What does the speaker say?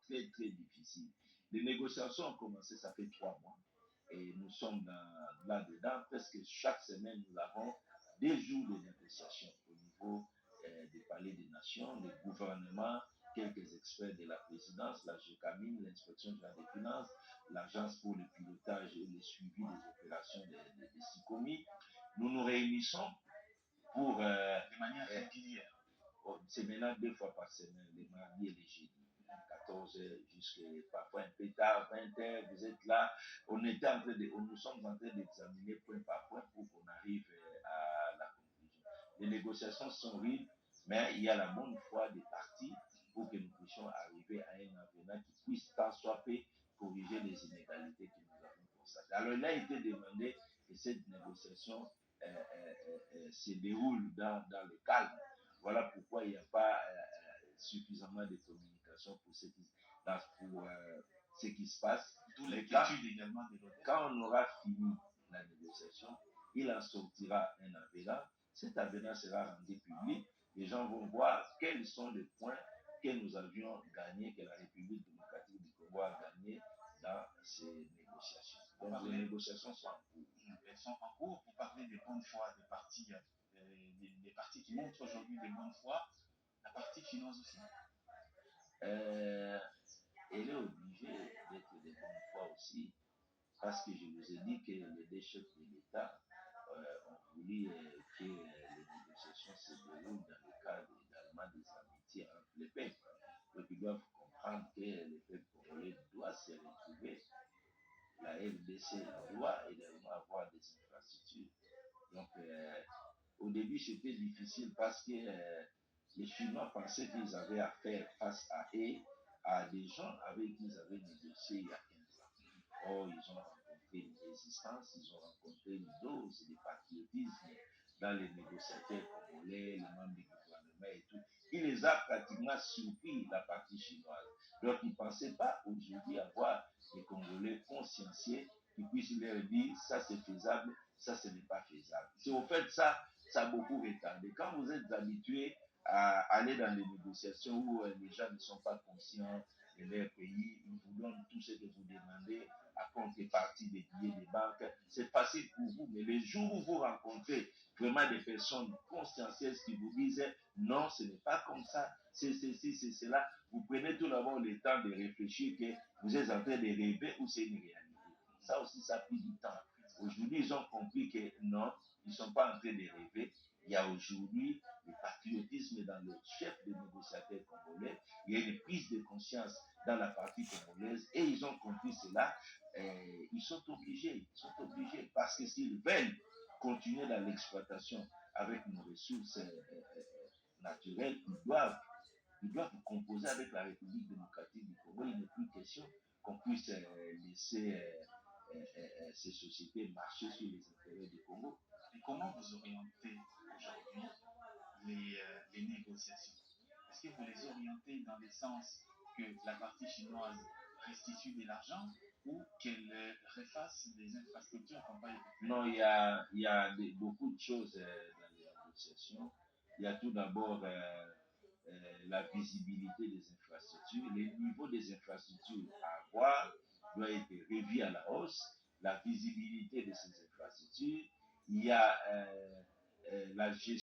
très, très difficile. Les négociations ont commencé, ça fait 3 mois. Et nous sommes là-dedans. Presque chaque semaine, nous avons des jours de négociations au niveau des palais des nations, des gouvernements, quelques experts de la présidence, la GECAMIN, l'inspection générale des finances, l'agence pour le pilotage et le suivi des opérations des SICOMI. Nous nous réunissons pour de manière régulière. C'est maintenant 2 fois par semaine, les mardis et les jeudis. 14h jusqu'à parfois un peu tard, 20h, vous êtes là. Nous sommes en train d'examiner point par point pour qu'on arrive à la conclusion. Les négociations sont rudes, mais il y a la bonne foi des partis pour que nous puissions arriver à un avenant qui puisse tant soit peu corriger les inégalités que nous avons constatées. Alors il a été demandé que cette négociation se déroule dans le calme. Voilà pourquoi il n'y a pas suffisamment de communication pour ce qui se passe. D'où l'inquiétude également de l'autre. Quand on aura fini la négociation, il en sortira un avenant. Cet avenant sera rendu public. Les gens vont voir quels sont les points que nous avions gagnés, que la République démocratique du Congo a gagné dans ces négociations. Donc les négociations sont en cours. Elles sont en cours. Vous parlez des bonnes foi des partis. Des partis qui montrent aujourd'hui des bonnes foi, la partie finance aussi. Elle est obligée d'être de bonne foi aussi, parce que je vous ai dit que les deux chefs de l'État ont voulu que les négociations se déroulent dans le cadre également des amitiés entre les peuples. Donc ils doivent comprendre que le peuple congolais doit se retrouver. La RDC doit également avoir des infrastructures. Donc au début, c'était difficile parce que les Chinois pensaient qu'ils avaient affaire face à eux, à des gens avec qui ils avaient négocié il y a 15 ans. Or, ils ont rencontré une résistance, ils ont rencontré une dose de patriotisme dans les négociateurs congolais, les membres du gouvernement et tout. Il les a pratiquement surpris, la partie chinoise. Donc, ils ne pensaient pas aujourd'hui avoir des Congolais conscienciés qui puissent leur dire ça c'est faisable, ça ce n'est pas faisable. C'est au fait ça a beaucoup retardé. Quand vous êtes habitué à aller dans des négociations où les gens ne sont pas conscients de leur pays, ils vous donnent tout ce que vous demandez à contrepartie des billets de banque, c'est facile pour vous. Mais le jour où vous rencontrez vraiment des personnes consciencieuses qui vous disent non, ce n'est pas comme ça, c'est ceci, c'est cela, vous prenez tout d'abord le temps de réfléchir que vous êtes en train de rêver ou c'est une réalité. Ça aussi, ça a pris du temps. Aujourd'hui, ils ont compris que non, ils ne sont pas en train de rêver. Il y a aujourd'hui le patriotisme dans le chef des négociateurs congolais. Il y a une prise de conscience dans la partie congolaise et ils ont compris cela. Ils sont obligés parce que s'ils veulent continuer dans l'exploitation avec nos ressources naturelles, ils doivent composer avec la République démocratique du Congo. Il n'est plus question qu'on puisse laisser ces sociétés marcher sur les intérêts du Congo. Et comment vous orientez aujourd'hui les négociations? Est-ce que vous les orientez dans le sens que la partie chinoise restitue de l'argent ou qu'elle refasse des infrastructures qu'on va écouter? Non, il y a beaucoup de choses dans les négociations. Il y a tout d'abord la visibilité des infrastructures. Le niveau des infrastructures à avoir doit être revu à la hausse. La visibilité de ces infrastructures. Il y a la gestion